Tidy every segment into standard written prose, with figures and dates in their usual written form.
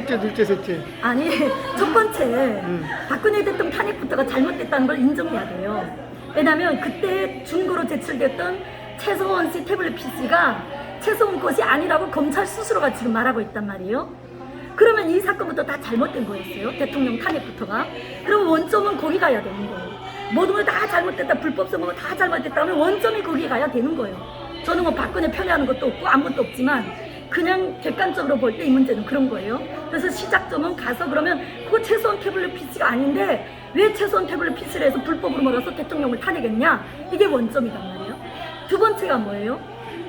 첫째, 둘째, 셋째. 아니 첫 번째 박근혜 대통령 탄핵부터가 잘못됐다는 걸 인정해야 돼요. 왜냐하면 그때 중고로 제출됐던 최소원 씨 태블릿 PC가 최소원 것이 아니라고 검찰 스스로가 지금 말하고 있단 말이에요. 그러면 이 사건부터 다 잘못된 거였어요. 대통령 탄핵부터가. 그럼 원점은 거기 가야 되는 거예요. 모든 걸 다 잘못됐다, 불법 선거가 다 잘못됐다 하면 원점이 거기 가야 되는 거예요. 저는 뭐 박근혜 편애하는 것도 없고 아무것도 없지만 그냥 객관적으로 볼 때 이 문제는 그런 거예요. 그래서 시작점은 가서 그러면 그거 최소한 태블릿 PC가 아닌데 왜 최소한 태블릿 PC를 해서 불법으로 몰아서 대통령을 탄핵했냐? 이게 원점이란 말이에요. 두 번째가 뭐예요?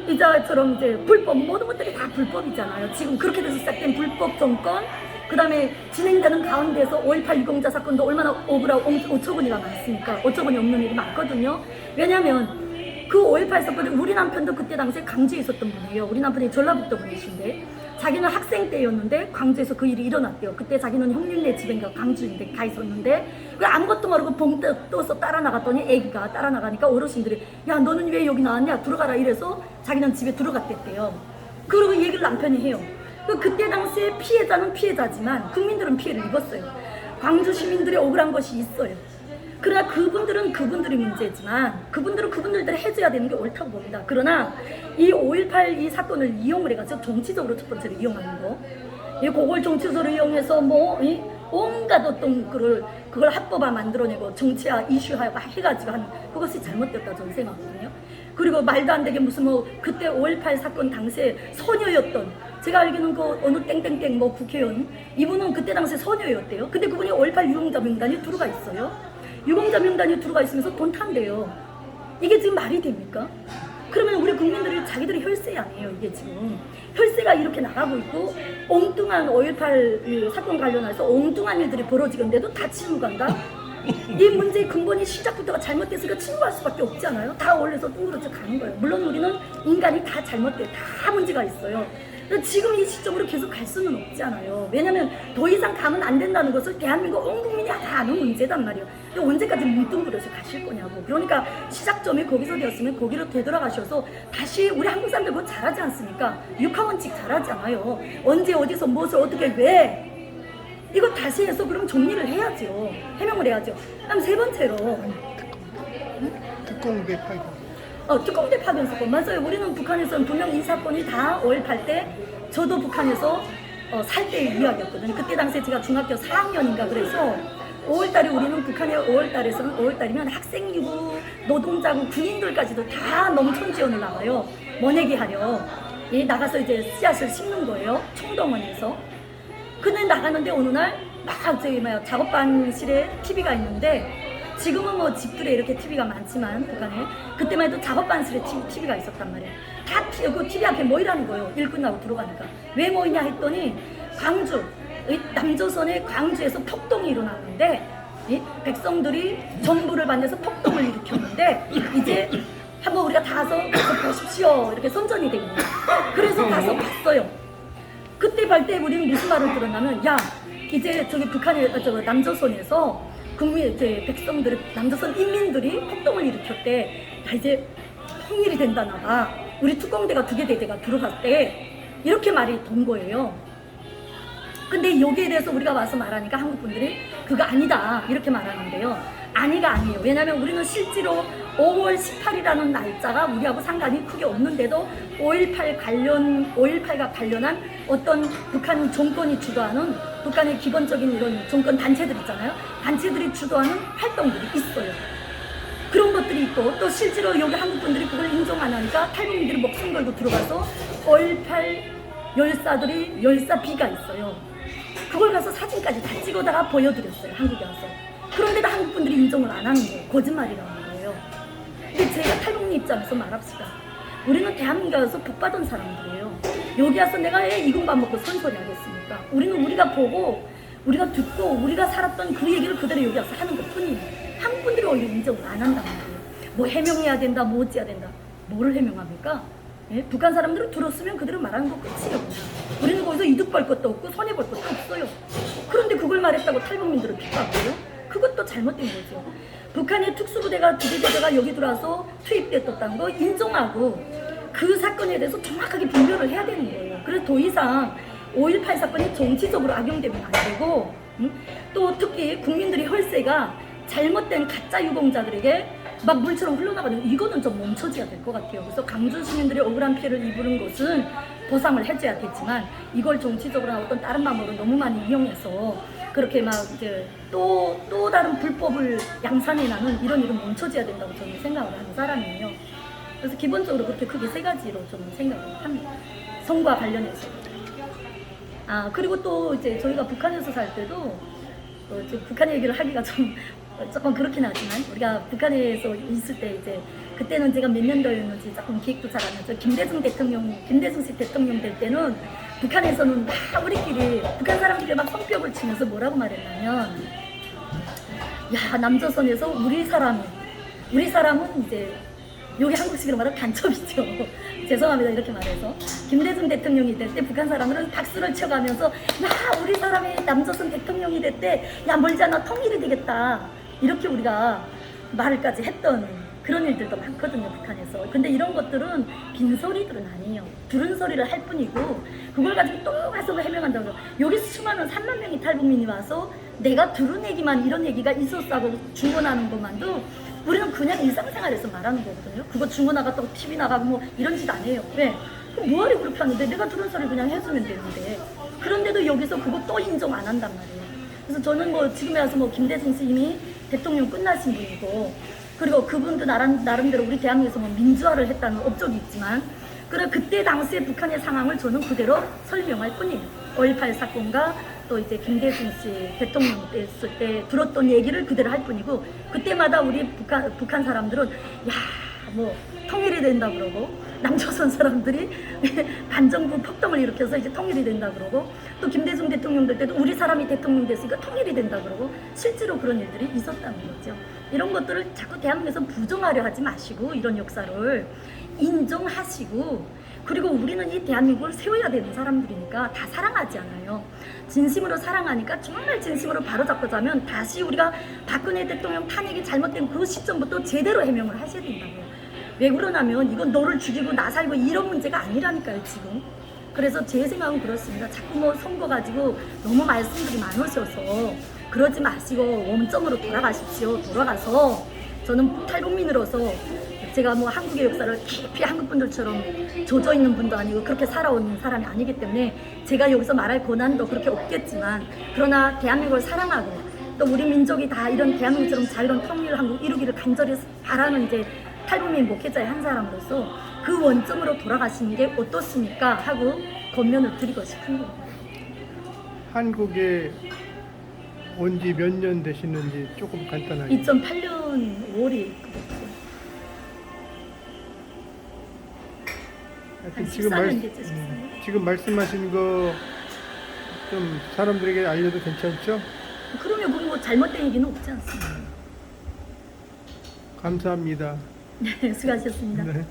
이자처럼 이제 불법, 모든 것들이 다 불법이잖아요. 지금 그렇게 돼서 시작된 불법 정권, 그 다음에 진행되는 가운데서 5.18 유공자 사건도 얼마나 억울하고 오처분이가 많습니까? 오처분이 없는 일이 많거든요. 왜냐면 그 5.18 사건에 우리 남편도 그때 당시에 광주에 있었던 분이에요. 우리 남편이 전라북도 분이신데 자기는 학생 때였는데 광주에서 그 일이 일어났대요. 그때 자기는 형님네 집인가 광주인데 가 있었는데 그 아무것도 모르고 봉 떠서 따라 나갔더니 애기가 따라 나가니까 어르신들이 야 너는 왜 여기 나왔냐 들어가라 이래서 자기는 집에 들어갔댔대요. 그리고 이 얘기를 남편이 해요. 그때 당시에 피해자는 피해자지만 국민들은 피해를 입었어요. 광주 시민들이 억울한 것이 있어요. 그러나 그분들은 그분들이 문제지만 그분들은 그분들대로 해줘야 되는 게 옳다고 봅니다. 그러나 이 5.18 이 사건을 이용을 해가지고 정치적으로 첫 번째로 이용하는 거, 이 그걸 정치적으로 이용해서 뭐 이 온갖 어떤 그걸 합법화 만들어내고 정치화 이슈화가 해가지고 하는 그것이 잘못됐다 저는 생각하거든요. 그리고 말도 안 되게 무슨 뭐 그때 5.18 사건 당시에 소녀였던 제가 알기로는 그 어느 땡땡땡 뭐 국회의원 이분은 그때 당시에 소녀였대요. 근데 그분이 5.18 유공자 명단에 들어가 있어요. 유공자 명단에 들어가 있으면서 돈 탄대요. 이게 지금 말이 됩니까? 그러면 우리 국민들이 자기들이 혈세 아니에요. 이게 지금 혈세가 이렇게 나가고 있고 엉뚱한 5.18 사건 관련해서 엉뚱한 일들이 벌어지는데도 다 치무간다? 이 문제의 근본이 시작부터가 잘못됐으니까 치무할 수밖에 없잖아요. 다 올려서 둥그렇게 가는 거예요. 물론 우리는 인간이 다 잘못돼요. 다 문제가 있어요. 지금 이 시점으로 계속 갈 수는 없잖아요. 왜냐면 더 이상 가면 안 된다는 것을 대한민국 온 국민이 다 아는 문제단 말이에요. 언제까지 뭉뚱그려서 가실 거냐고. 그러니까 시작점이 거기서 되었으면 거기로 되돌아가셔서 다시 우리 한국 사람들 그거 잘하지 않습니까? 육하원칙 잘하지 않아요. 언제 어디서 무엇을 어떻게 왜 이거 다시 해서 그럼 정리를 해야죠. 해명을 해야죠. 그다음 세 번째로 특공대 파이터. 특공대 파견 사건 맞아요. 우리는 북한에서는 분명 이 사건이 다 5.18 때 저도 북한에서 살 때의 이야기였거든요. 그때 당시에 제가 중학교 4학년인가 그래서 5월달에 우리는 북한의 5월달에서는 5월달이면 학생 유구, 노동자고 군인들까지도 다 농촌 지원을 나가요. 모내기 하려 나가서 이제 씨앗을 심는 거예요. 총동원에서. 근데 나가는데 어느 날 막 저기 작업반실에 TV가 있는데 지금은 뭐 집들에 이렇게 TV가 많지만 북한에 그때만 해도 작업반실에 TV가 있었단 말이에요. 다 그 TV 앞에 모이라는 거예요. 일 끝나고 들어가니까. 왜 모이냐 했더니 광주, 남조선의 광주에서 폭동이 일어났는데 이 백성들이 정부를 반대해서 폭동을 일으켰는데 이제 한번 우리가 가서 보십시오 이렇게 선전이 된 거예요. 그래서 가서 봤어요. 그때 볼 때 우리는 무슨 말을 들었냐면 야 이제 저기 북한의 남조선에서 국민 이제 백성들이 남조선 인민들이 폭동을 일으켰대. 야 이제 통일이 된다나 봐. 우리 특공대가 2개 대대가 들어갔대. 이렇게 말이 돈 거예요. 근데 여기에 대해서 우리가 와서 말하니까 한국 분들이 그거 아니다 이렇게 말하는데요. 아니가 아니에요. 왜냐하면 우리는 실제로 5월 18일이라는 날짜가 우리하고 상관이 크게 없는데도 5.18과 관련한 어떤 북한 정권이 주도하는 북한의 기본적인 이런 정권 단체들 있잖아요. 단체들이 주도하는 활동들이 있어요. 그런 것들이 있고 또 실제로 여기 한국 분들이 그걸 인정 안 하니까 탈북민들이 목숨 걸고 들어가서 5.18 열사들이 열사비가 있어요. 그걸 가서 사진까지 다 찍어다가 보여드렸어요. 한국에 와서. 그런데도 한국 분들이 인정을 안 하는 거예요. 거짓말이라는 거예요. 근데 제가 탈북민 입장에서 말합시다. 우리는 대한민국에 와서 복받은 사람들이에요. 여기 와서 내가 왜 이군밥 먹고 선소리 하겠습니까? 우리는 우리가 보고 우리가 듣고 우리가 살았던 그 얘기를 그대로 여기 와서 하는 것 뿐이에요. 한국 분들이 오히려 인정을 안 한단 말이에요. 뭐 해명해야 된다, 뭐 어찌해야 된다. 뭐를 해명합니까? 예? 북한 사람들은 들었으면 그대로 말하는 거 끝이에요. 우리는 거기서 이득 벌 것도 없고 손해 볼 것도 없어요. 그런데 그걸 말했다고 탈북민들을 핍박해요? 그것도 잘못된 거죠. 북한의 특수부대가 2개 대대가 여기 들어와서 투입됐다는 거 인정하고 그 사건에 대해서 정확하게 분별을 해야 되는 거예요. 그래서 더 이상 5.18 사건이 정치적으로 악용되면 안 되고, 또 특히 국민들의 혈세가 잘못된 가짜 유공자들에게 막 물처럼 흘러나가는 이거는 좀 멈춰져야 될 것 같아요. 그래서 강주 시민들이 억울한 피해를 입은 것은 보상을 해줘야 되지만 이걸 정치적으로나 어떤 다른 방법으로 너무 많이 이용해서 그렇게 막 이제 또 다른 불법을 양산해 나는 이런 일은 멈춰져야 된다고 저는 생각을 하는 사람이에요. 그래서 기본적으로 그렇게 크게 세 가지로 좀 생각을 합니다. 성과 관련해서. 그리고 또 이제 저희가 북한에서 살 때도 이제 북한 얘기를 하기가 조금 그렇긴 하지만 우리가 북한에서 있을 때 이제 그때는 제가 몇 년도였는지 조금 기억도 잘 안 나죠. 김대중 씨 대통령 될 때는 북한에서는 막 우리끼리 북한 사람들이 막 성벽을 치면서 뭐라고 말했냐면, 야 남조선에서 우리 사람은 이제 여기 한국식으로 말하면 간첩이죠. 죄송합니다 이렇게 말해서. 김대중 대통령이 될 때 북한 사람들은 박수를 쳐가면서 야 우리 사람이 남조선 대통령이 됐대, 야 멀지 않아 통일이 되겠다, 이렇게 우리가 말을까지 했던 그런 일들도 많거든요 북한에서. 근데 이런 것들은 빈소리들은 아니에요. 들은 소리를 할 뿐이고 그걸 가지고 또 가서 해명한다고. 여기 수많은 3만 명이 탈북민이 와서 내가 들은 얘기만 이런 얘기가 있었다고 중언하는 것만도 우리는 그냥 일상생활에서 말하는 거거든요. 그거 중고 나갔다고 TV 나가고 뭐 이런 짓 안 해요. 왜? 그럼 뭐하러 그렇게 하는데, 내가 들은 소리 그냥 해주면 되는데. 그런데도 여기서 그거 또 인정 안 한단 말이에요. 그래서 저는 뭐 지금에 와서 뭐 김대중 씨 이미 대통령 끝나신 분이고, 그리고 그분도 나름대로 우리 대한민국에서 뭐 민주화를 했다는 업적이 있지만, 그래 그때 당시의 북한의 상황을 저는 그대로 설명할 뿐이에요. 5.18 사건과 또 이제 김대중 씨 대통령 됐을 때 들었던 얘기를 그대로 할 뿐이고, 그때마다 우리 북한 사람들은 야 뭐 통일이 된다 그러고, 남조선 사람들이 반정부 폭동을 일으켜서 이제 통일이 된다 그러고, 또 김대중 대통령 될 때도 우리 사람이 대통령 됐으니까 통일이 된다 그러고, 실제로 그런 일들이 있었다는 거죠. 이런 것들을 자꾸 대한민국에서 부정하려 하지 마시고 이런 역사를 인정하시고, 그리고 우리는 이 대한민국을 세워야 되는 사람들이니까 다 사랑하지 않아요. 진심으로 사랑하니까 정말 진심으로 바로잡고자면 다시 우리가 박근혜 대통령 탄핵이 잘못된 그 시점부터 제대로 해명을 하셔야 된다고요. 왜 그러냐면 이건 너를 죽이고 나 살고 이런 문제가 아니라니까요 지금. 그래서 제 생각은 그렇습니다. 자꾸 뭐 선거 가지고 너무 말씀들이 많으셔서 그러지 마시고 원점으로 돌아가십시오. 돌아가서, 저는 탈북민으로서 제가 뭐 한국의 역사를 깊이 한국 분들처럼 젖어 있는 분도 아니고 그렇게 살아온 사람이 아니기 때문에 제가 여기서 말할 권한도 그렇게 없겠지만, 그러나 대한민국을 사랑하고 또 우리 민족이 다 이런 대한민국처럼 자유로운 통일 한국 이루기를 간절히 바라는 이제 탈북민 목회자의 한 사람으로서 그 원점으로 돌아가시는 게 어떻습니까? 하고 권면을 드리고 싶은 거예요. 한국에 온 지 몇 년 되시는지 조금 간단하게. 2008년 5월이 한 14년 됐죠. 지금 말씀하신 거 좀 사람들에게 알려도 괜찮죠? 그러면 우리 뭐 잘못된 얘기는 없지 않습니까? 감사합니다. 네, 수고하셨습니다. 네.